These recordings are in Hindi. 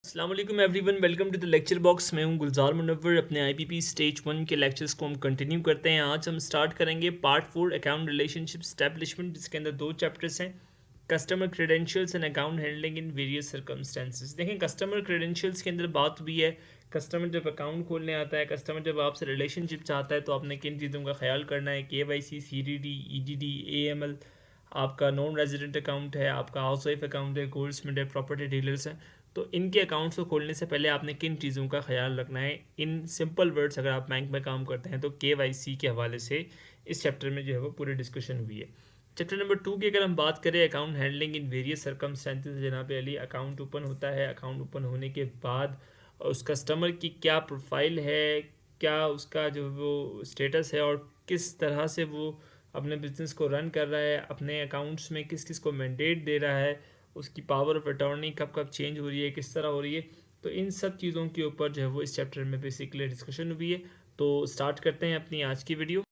अस्सलाम वालेकुम everyone, welcome to the lecture box. मैं हूं गुलजार मुनव्वर। अपने आईपीपी स्टेज 1 के लेक्चर्स को हम कंटिन्यू करते हैं। आज हम स्टार्ट करेंगे पार्ट 4 अकाउंट रिलेशनशिप स्टैब्लिशमेंट, जिसके अंदर दो चैप्टर्स हैं, customer credentials and account handling in various circumstances. देखें, कस्टमर क्रेडेंशियल्स के अंदर बात भी है, कस्टमर जब अकाउंट खोलने आता है, कस्टमर जब आपसे रिलेशनशिप चाहता है तो आपने किन चीज़ों का ख्याल करना है। KYC, CDD, EDD, AML, आपका नॉन रेजिडेंट अकाउंट है, आपका हाउस वाइफ अकाउंट है, गोल्ड्समिथ है, प्रॉपर्टी डीलर्स हैं। तो इनके अकाउंट्स को खोलने से पहले आपने किन चीज़ों का ख्याल रखना है। इन सिंपल वर्ड्स, अगर आप बैंक में काम करते हैं तो KYC के हवाले से इस चैप्टर में जो है वो पूरी डिस्कशन हुई है। चैप्टर नंबर 2 की अगर हम बात करें, account handling in various circumstances, जनाब अली, अकाउंट ओपन होता है। अकाउंट ओपन होने के बाद उस कस्टमर की क्या प्रोफाइल है, क्या उसका जो वो स्टेटस है और किस तरह से वो अपने बिजनेस को रन कर रहा है, अपने अकाउंट्स में किस किस को मैंडेट दे रहा है, उसकी पावर ऑफ अटॉर्नी कब कब चेंज हो रही है, किस तरह हो रही है। तो इन सब चीज़ों के ऊपर जो है वो इस चैप्टर में बेसिकली डिस्कशन हुई है। तो स्टार्ट करते हैं अपनी आज की वीडियो।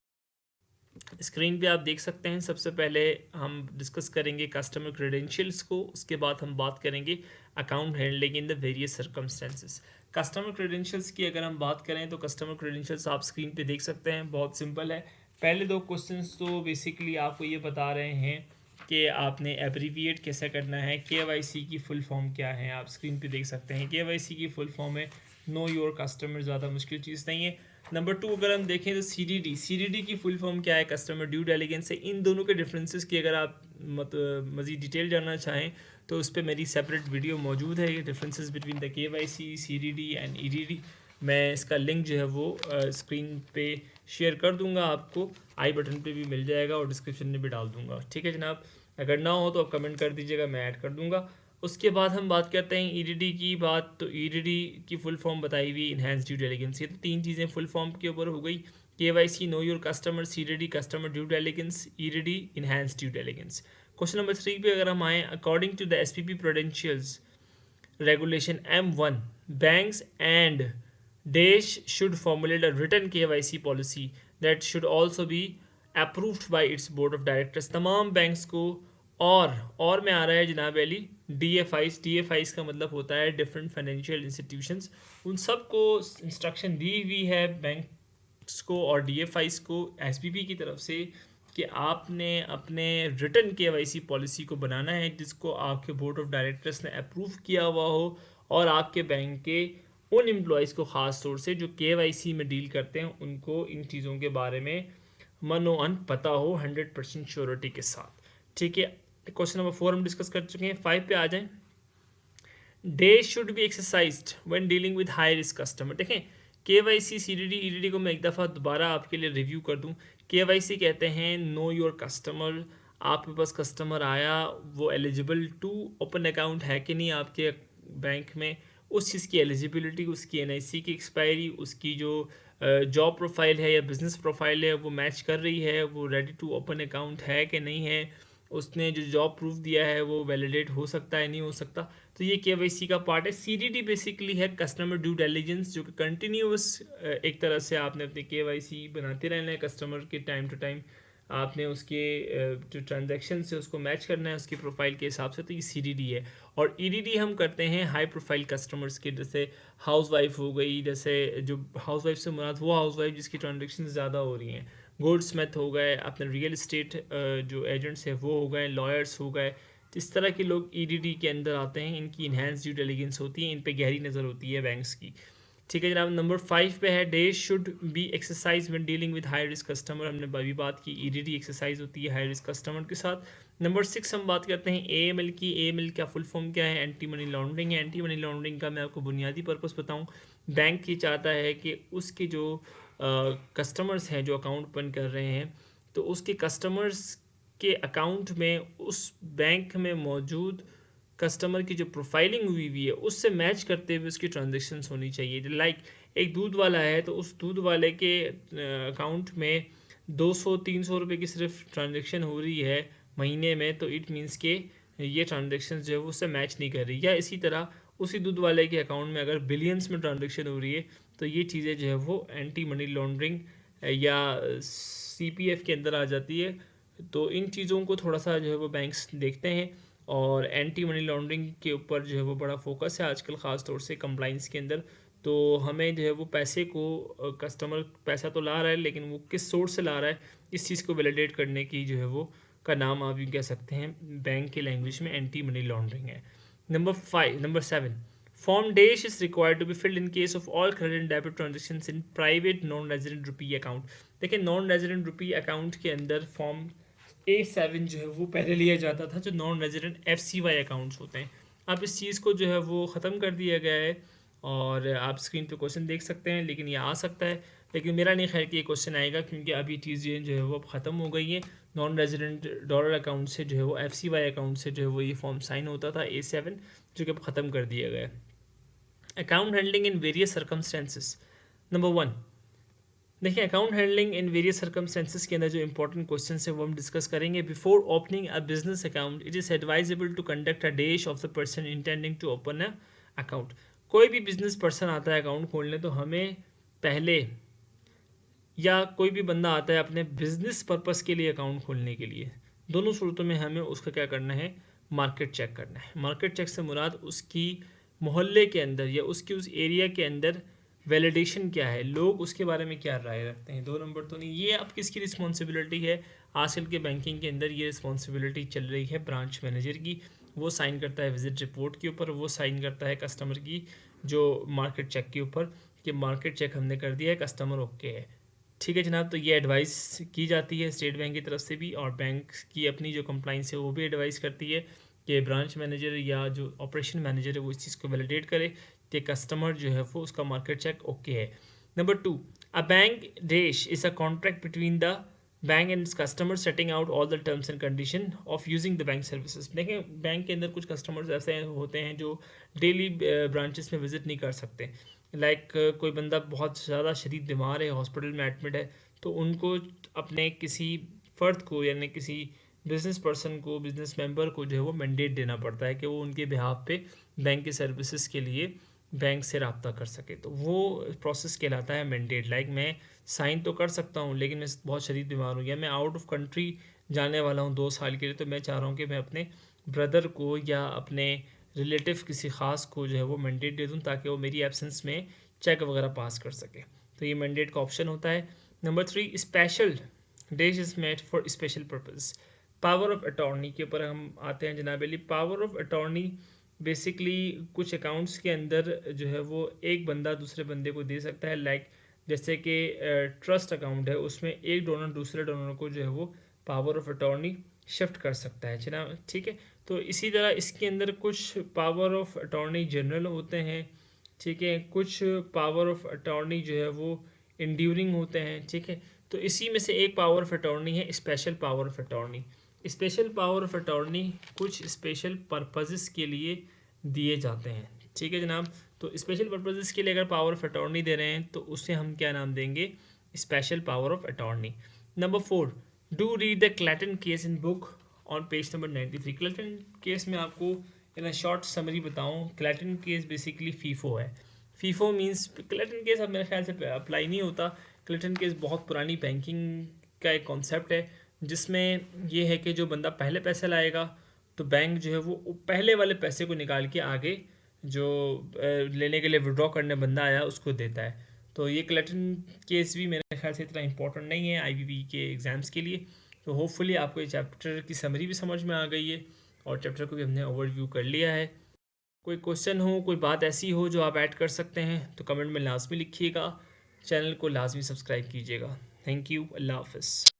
स्क्रीन पे आप देख सकते हैं, सबसे पहले हम डिस्कस करेंगे कस्टमर क्रेडेंशियल्स को, उसके बाद हम बात करेंगे account handling in the various circumstances. Customer credentials की अगर हम बात करें तो कस्टमर क्रेडेंशियल्स आप स्क्रीन पे देख सकते हैं, बहुत सिंपल है। पहले दो क्वेश्चंस तो बेसिकली आपको ये बता रहे हैं कि आपने एब्रीविएट कैसे करना है। KYC की फुल फॉर्म क्या है, आप स्क्रीन पे देख सकते हैं। KYC की फुल फॉर्म है नो योर कस्टमर, ज़्यादा मुश्किल चीज़ नहीं है। नंबर 2 अगर हम देखें तो CDD की फुल फॉर्म क्या है, कस्टमर ड्यू डेलिगेंस है। इन दोनों के डिफरेंसेस की अगर आप मज़ीद डिटेल जानना चाहें तो उस पर मेरी सेपरेट वीडियो मौजूद है, ये differences between the KYC, CDD and EDD। मैं इसका लिंक जो है वो स्क्रीन पे शेयर कर दूंगा, आपको आई बटन पे भी मिल जाएगा और डिस्क्रिप्शन में भी डाल दूंगा। ठीक है जनाब, अगर ना हो तो आप कमेंट कर दीजिएगा, मैं ऐड कर दूंगा। उसके बाद हम बात करते हैं EDD की बात। तो EDD की फुल फॉर्म बताई हुई इन्हेंस ड्यू डेलिगेंस। ये तो तीन चीज़ें फुल फॉर्म के ऊपर हो गई, KYC know your customer, CDD customer due diligence, EDD enhance due diligence. Question number 3 पे अगर हम आएँ, according to the SPP prudentials regulation M1, banks and dash should formulate a written KYC policy that should also be approved by its board of directors। तमाम बैंक्स को और में आ रहा है जनाब अली DFIs का मतलब होता है डिफरेंट फाइनेंशियल इंस्टीट्यूशंस। उन सब को इंस्ट्रक्शन दी हुई है बैंक्स को और DFIs को SPP की तरफ से कि आपने अपने रिटर्न KYC पॉलिसी को बनाना है, जिसको आपके बोर्ड ऑफ डायरेक्टर्स ने अप्रूव किया हुआ हो और आपके बैंक के उन एम्प्लॉयज़ को ख़ास तौर से जो KYC में डील करते हैं उनको इन चीज़ों के बारे में मनो अन पता हो 100% श्योरिटी के साथ। ठीक है, क्वेश्चन नंबर 4 हम डिस्कस कर चुके हैं। 5 पे आ जाएं। Day should be exercised when dealing with high risk customer. देखें, KYC, CDD, EDD को मैं एक दफ़ा दोबारा आपके लिए रिव्यू कर दूं। KYC कहते हैं नो योर कस्टमर, आपके पास कस्टमर आया, वो एलिजिबल टू ओपन अकाउंट है कि नहीं आपके बैंक में, उस चीज़ की एलिजिबिलिटी, उसकी NIC की एक्सपायरी, उसकी जो जॉब प्रोफाइल है या बिज़नेस प्रोफाइल है वो मैच कर रही है, वो रेडी टू ओपन अकाउंट है कि नहीं है, उसने जो जॉब प्रूफ दिया है वो वैलिडेट हो सकता है नहीं हो सकता। तो ये KYC का पार्ट है। CDD बेसिकली है कस्टमर ड्यू डिलिजेंस, जो कि कंटिन्यूस एक तरह से आपने अपने KYC बनाते रहना है कस्टमर के, टाइम टू टाइम आपने उसके जो ट्रांजैक्शन से उसको मैच करना है उसकी प्रोफाइल के हिसाब से। तो ये CDD है। और EDD हम करते हैं हाई प्रोफाइल कस्टमर्स के, जैसे हाउस वाइफ हो गई, जैसे जो हाउस वाइफ से मुराद वो हाउस वाइफ जिसकी ट्रांजेक्शन ज़्यादा हो रही हैं, गोल्ड स्मिथ हो गए, अपने रियल इस्टेट जो एजेंट्स हैं वो हो गए, लॉयर्स हो गए। तो इस तरह के लोग EDD के अंदर आते हैं, इनकी इन्हेंस ड्यू डिलिजेंस होती है, इन पे गहरी नज़र होती है बैंक्स की। ठीक है जनाब, नंबर 5 पे है day should be exercise when dealing with high risk customer. हमने अभी बात की, EDD एक्सरसाइज होती है हाई रिस्क कस्टमर के साथ। नंबर 6 हम बात करते हैं AML की। AML का फुल फॉर्म क्या है, एंटी मनी लॉन्ड्रिंग है। एंटी मनी लॉन्ड्रिंग का मैं आपको बुनियादी पर्पस बताऊँ, बैंक ये चाहता है कि उसके जो कस्टमर्स हैं जो अकाउंट ओपन कर रहे हैं, तो उसके कस्टमर्स के अकाउंट में उस बैंक में मौजूद कस्टमर की जो प्रोफाइलिंग हुई हुई है उससे मैच करते हुए उसकी ट्रांजेक्शन्स होनी चाहिए। लाइक एक दूध वाला है तो उस दूध वाले के अकाउंट में 200-300 रुपये की सिर्फ ट्रांजेक्शन हो रही है महीने में, तो इट मीन्स के ये ट्रांजेक्शन जो है वो उससे मैच नहीं कर रही। या इसी तरह उसी दूध वाले के अकाउंट में अगर बिलियंस में ट्रांजेक्शन हो रही है तो ये चीज़ें जो है वो एंटी मनी लॉन्ड्रिंग या CPF के अंदर आ जाती है। तो इन चीज़ों को थोड़ा सा जो है वो बैंक्स देखते हैं। और एंटी मनी लॉन्ड्रिंग के ऊपर जो है वो बड़ा फोकस है आजकल, ख़ास तौर से कंप्लाइंस के अंदर। तो हमें जो है वो पैसे को, कस्टमर पैसा तो ला रहा है लेकिन वो किस सोर्स से ला रहा है, इस चीज़ को वैलिडेट करने की जो है वो का नाम आप यूँ कह सकते हैं बैंक की लैंग्वेज में एंटी मनी लॉन्ड्रिंग है। Number 7, form dash is required to be filled in case of all credit and debit transactions in private non resident rupee account. देखिए, नॉन रेजिडेंट रुपी अकाउंट के अंदर फॉर्म A7 जो है वो पहले लिया जाता था, जो नॉन रेजिडेंट FCY अकाउंट्स होते हैं। अब इस चीज़ को जो है वो ख़त्म कर दिया गया है और आप स्क्रीन पे क्वेश्चन देख सकते हैं, लेकिन ये आ सकता है, लेकिन मेरा नहीं ख्याल कि ये क्वेश्चन आएगा, क्योंकि अभी चीज़ें जो है वो अब ख़त्म हो गई हैं। नॉन रेजिडेंट डॉलर अकाउंट से जो है वो FCY अकाउंट से जो है वो ये फॉर्म साइन होता था A7, जो कि अब ख़त्म कर दिया गया है। Account handling in various circumstances. Number 1, देखिए, account handling in various circumstances के अंदर जो इंपॉर्टेंट क्वेश्चन है वो हम डिस्कस करेंगे। Before opening a business account it is advisable to conduct a dash of the person intending to open a account. कोई भी बिजनेस पर्सन आता है अकाउंट खोलने, तो हमें पहले, या कोई भी बंदा आता है अपने बिजनेस पर्पस के लिए अकाउंट खोलने के लिए, दोनों सूरतों में हमें उसका क्या करना है, मार्केट चेक करना है। मार्केट चेक से मुराद उसकी मोहल्ले के अंदर या उसकी उस एरिया के अंदर वैलिडेशन क्या है, लोग उसके बारे में क्या राय रखते हैं। 2 नंबर तो नहीं, ये अब किसकी रिस्पॉन्सिबिलिटी है, आजकल के बैंकिंग के अंदर ये रिस्पॉन्सिबिलिटी चल रही है ब्रांच मैनेजर की। वो साइन करता है विजिट रिपोर्ट के ऊपर, वो साइन करता है कस्टमर की जो मार्केट चेक के ऊपर कि मार्केट चेक हमने कर दिया है, कस्टमर ओके है। ठीक है जनाब, तो ये एडवाइस की जाती है स्टेट बैंक की तरफ से भी, और बैंक की अपनी जो कंप्लाइंस है वो भी एडवाइस करती है कि ब्रांच मैनेजर या जो ऑपरेशन मैनेजर है वो इस चीज़ को वैलिडेट करे कि कस्टमर जो है वो उसका मार्केट चेक ओके है। Number 2, a bank dash is a contract between the bank and customer setting out all the terms and condition of using the bank services. देखें, बैंक के अंदर कुछ कस्टमर्स ऐसे होते हैं जो डेली ब्रांचेस में विजिट नहीं कर सकते। लाइक कोई बंदा बहुत ज़्यादा शदीद बीमार है, हॉस्पिटल में एडमिट है, तो उनको अपने किसी फ़र्द को यानी किसी बिज़नेस पर्सन को, बिज़नेस मेंबर को जो है वो मैंडेट देना पड़ता है कि वो उनके बिहाफ पे बैंक की सर्विसेज के लिए बैंक से रब्ता कर सके। तो वो प्रोसेस कहलाता है मैंडेट। लाइक मैं साइन तो कर सकता हूँ, लेकिन मैं बहुत शदीद बीमार हूँ या मैं आउट ऑफ कंट्री जाने वाला हूँ 2 साल के लिए, तो मैं चाह रहा हूँ कि मैं अपने ब्रदर को या अपने रिलेटिव किसी ख़ास को जो है वो मैंडेट दे दूँ, ताकि वो मेरी एब्सेंस में चेक वगैरह पास कर सके। तो ये मैंडेट का ऑप्शन होता है। Number 3, special dash is made for special purpose. Power of attorney के ऊपर हम आते हैं जनाब Ali. Power of attorney basically कुछ अकाउंट्स के अंदर जो है वो एक बंदा दूसरे बंदे को दे सकता है। लाइक जैसे कि ट्रस्ट अकाउंट है, उसमें एक डोनर दूसरे डोनर को जो है वो पावर ऑफ अटॉर्नी शिफ्ट कर सकता है जनाब। ठीक है, तो इसी तरह इसके अंदर कुछ पावर ऑफ अटॉर्नी जनरल होते हैं। ठीक है, कुछ पावर ऑफ अटॉर्नी जो है वो इंड्यूरिंग होते हैं। ठीक है, तो इसी में से एक पावर ऑफ अटॉर्नी है special power of attorney. Special power of attorney कुछ स्पेशल पर्पसेस के लिए दिए जाते हैं। ठीक है जनाब, तो स्पेशल पर्पसेस के लिए अगर पावर ऑफ अटॉर्नी दे रहे हैं तो उसे हम क्या नाम देंगे, special power of attorney. Number 4, do read the Clayton case in book on page number 93। Clayton case में आपको इन शॉर्ट समरी बताऊं, क्लैटन केस बेसिकली फीफो है। फीफो मींस, क्लैटन केस अब मेरे ख्याल से अप्लाई नहीं होता। क्लैटन केस बहुत पुरानी बैंकिंग का एक कॉन्सेप्ट है, जिसमें ये है कि जो बंदा पहले पैसे लाएगा तो बैंक जो है वो पहले वाले पैसे को निकाल के आगे जो लेने के लिए विड्रॉ करने बंदा आया उसको देता है। तो ये क्लैटन केस भी मेरे ख्याल से इतना इंपॉर्टेंट नहीं है IBP के एग्ज़ाम्स के लिए। तो होपफुली आपको ये चैप्टर की समरी भी समझ में आ गई है और चैप्टर को भी हमने ओवरव्यू कर लिया है। कोई क्वेश्चन हो, कोई बात ऐसी हो जो आप ऐड कर सकते हैं तो कमेंट में लाजमी लिखिएगा। चैनल को लाजमी सब्सक्राइब कीजिएगा। थैंक यू, अल्लाह हाफ़िज़।